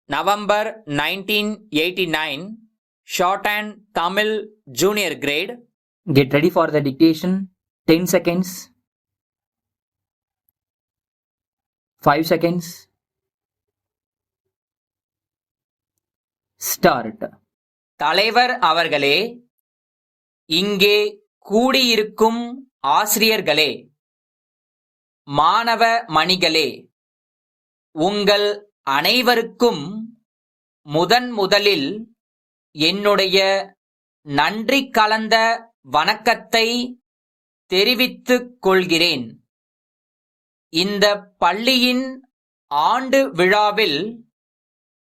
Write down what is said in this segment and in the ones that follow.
November 1989, Shorthand Tamil Junior Grade. Get ready for the dictation. 10 seconds. 5 seconds. Start. தலைவர் அவர்களே, இங்கே கூடியிருக்கும் ஆசிரியர்களே, மாணவ மணிகளே, உங்கள் அனைவருக்கும் முதலில் என்னுடைய நன்றி கலந்த வணக்கத்தை தெரிவித்துக் கொள்கிறேன். இந்த பள்ளியின் ஆண்டு விழாவில்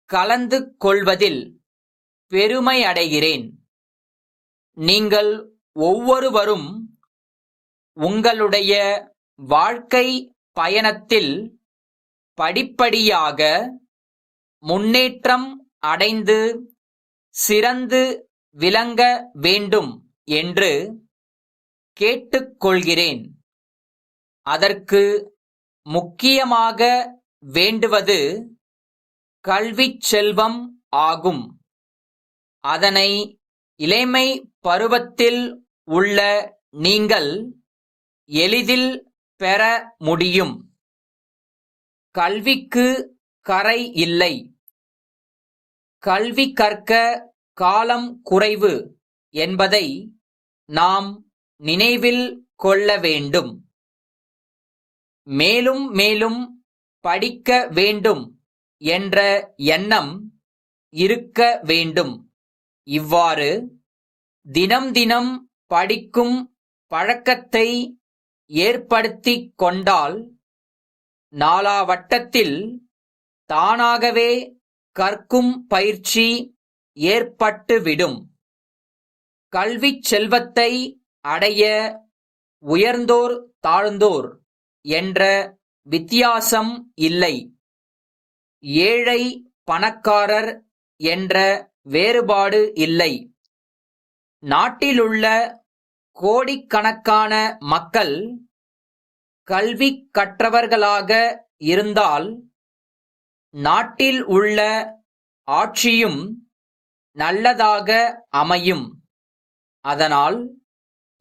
கலந்து கொள்வதில் பெருமை அடைகிறேன். நீங்கள் ஒவ்வொருவரும் உங்களுடைய வாழ்க்கை பயணத்தில் படிப்படியாக முன்னேற்றம் அடைந்து சிறந்து விளங்க வேண்டும் என்று கேட்டுக்கொள்கிறேன். அதற்கு முக்கியமாக வேண்டுவது கல்விச் செல்வம் ஆகும். அதனை இளமை பருவத்தில் உள்ள நீங்கள் எளிதில் பெற முடியும். கல்விக்கு கரை இல்லை. கல்வி கற்க காலம் குறைவு என்பதை நாம் நினைவில் கொள்ள வேண்டும். மேலும் மேலும் படிக்க வேண்டும் என்ற எண்ணம் இருக்க வேண்டும். இவ்வாறு தினம் படிக்கும் பழக்கத்தை ஏற்படுத்திக் கொண்டால் நாளாவட்டத்தில் தானாகவே கற்கும் பயிற்சி ஏற்பட்டுவிடும். கல்விச் செல்வத்தை அடைய உயர்ந்தோர் தாழ்ந்தோர் என்ற வித்தியாசம் இல்லை. ஏழை பணக்காரர் என்ற வேறுபாடு இல்லை. நாட்டிலுள்ள கோடிக்கணக்கான மக்கள் கல்வி கற்றவர்களாக இருந்தால் நாட்டில் உள்ள ஆட்சியும் நல்லதாக அமையும். அதனால்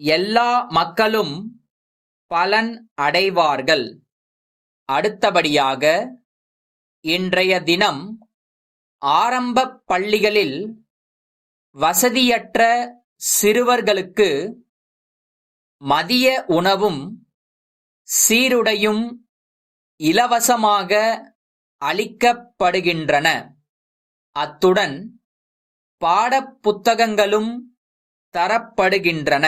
எல்லா மக்களும் பலன் அடைவார்கள். அடுத்தபடியாக இன்றைய தினம் ஆரம்பப் பள்ளிகளில் வசதியற்ற சிறுவர்களுக்கு மதிய உணவும் சீருடையும் இலவசமாக அளிக்கப்படுகின்றன. அத்துடன் பாடப்புத்தகங்களும் தரப்படுகின்றன.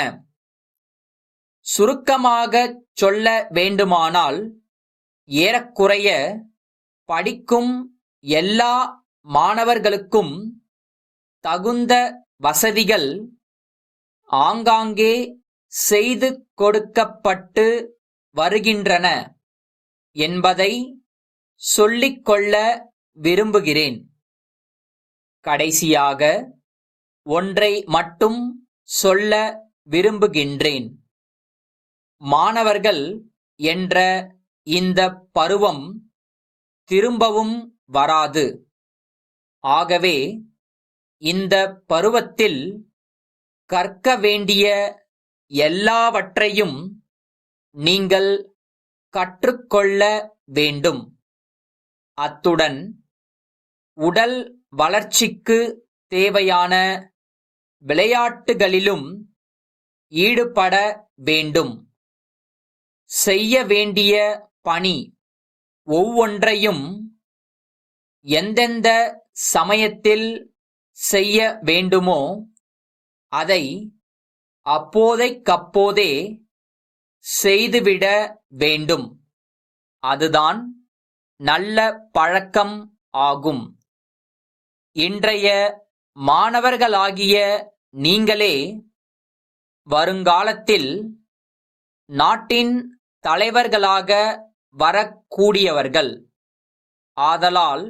சுருக்கமாகச் சொல்ல வேண்டுமானால் ஏறக்குறைய படிக்கும் எல்லா மாணவர்களுக்கும் தகுந்த வசதிகள் ஆங்காங்கே செய்து கொடுக்கப்பட்டு வருகின்றன என்பதை சொல்லிக்கொள்ள விரும்புகிறேன். கடைசியாக ஒன்றை மட்டும் சொல்ல விரும்புகின்றேன். மாணவர்கள் என்ற இந்த பருவம் திரும்பவும் வராது. ஆகவே இந்த பருவத்தில் கற்க வேண்டிய எல்லாவற்றையும் நீங்கள் கற்றுக்கொள்ள வேண்டும். அத்துடன் உடல் வளர்ச்சிக்கு தேவையான விளையாட்டுகளிலும் ஈடுபட வேண்டும். செய்ய வேண்டிய பணி ஒவ்வொன்றையும் எந்தெந்த சமயத்தில் செய்ய வேண்டுமோ அதை அப்போதைக்கப்போதே செய்துவிட வேண்டும். அதுதான் நல்ல பழக்கம் ஆகும். இன்றைய மாணவர்களாகிய நீங்களே வருங்காலத்தில் நாட்டின் தலைவர்களாக வரக்கூடியவர்கள். ஆதலால்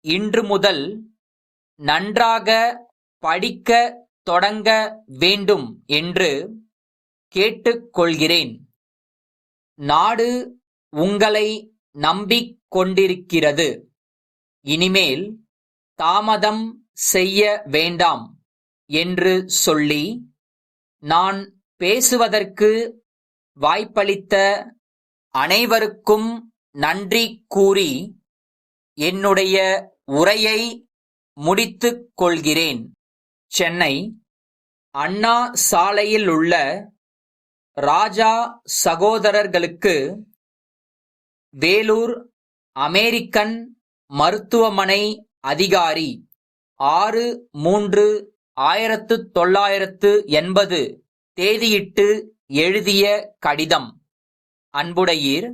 இன்று முதல் நன்றாக படிக்க தொடங்க வேண்டும் என்று கேட்டுக்கொள்கிறேன். நாடு உங்களை நம்பிக் கொண்டிருக்கிறது. இனிமேல் தாமதம் செய்ய வேண்டாம் என்று சொல்லி நான் பேசுவதற்கு வாய்ப்பளித்த அனைவருக்கும் நன்றி கூறி என்னுடைய உரையை முடித்துக் கொள்கிறேன். சென்னை அண்ணா சாலையில் உள்ள ராஜா சகோதரர்களுக்கு வேலூர் அமெரிக்கன் மருத்துவமனை அதிகாரி 6/3/1980 தேதியிட்டு எழுதிய கடிதம். அன்புடையீர்,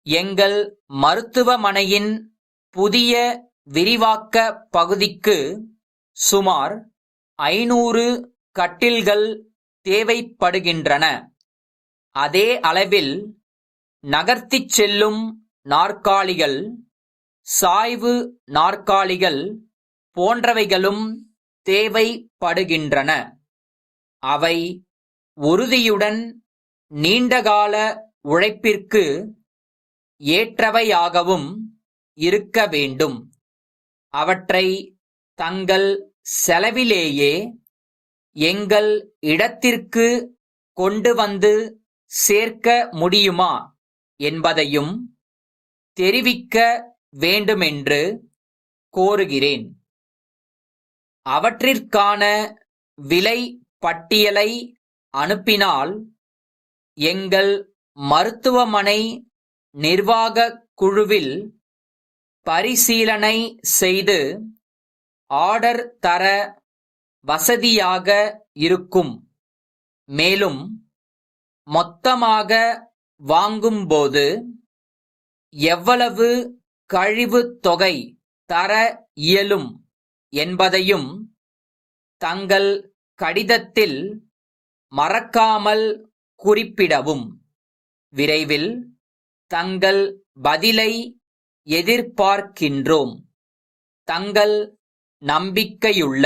எங்கள் மருத்துவமனையின் புதிய விரிவாக்க பகுதிக்கு சுமார் 500 கட்டில்கள் தேவைப்படுகின்றன. அதே அளவில் நகர்த்திச் செல்லும் நாற்காலிகள், சாய்வு நாற்காலிகள் போன்றவைகளும் தேவைப்படுகின்றன. அவை உறுதியுடன் நீண்டகால உழைப்பிற்கு ஏற்றவையாகவும் இருக்க வேண்டும். அவற்றை தங்கள் செலவிலேயே எங்கள் இடத்திற்கு கொண்டு வந்து சேர்க்க முடியுமா என்பதையும் தெரிவிக்க வேண்டுமென்று கோருகிறேன். அவற்றிற்கான விலை பட்டியலை அனுப்பினால் எங்கள் மருத்துவமனை நிர்வாகக் குழுவில் பரிசீலனை செய்து ஆர்டர் தர வசதியாக இருக்கும். மேலும் மொத்தமாக வாங்கும்போது எவ்வளவு கழிவுத் தொகை தர இயலும் என்பதையும் தங்கள் கடிதத்தில் மறக்காமல் குறிப்பிடவும். விரைவில் தங்கள் பதிலை எதிர்பார்க்கின்றோம். தங்கள் நம்பிக்கையுள்ள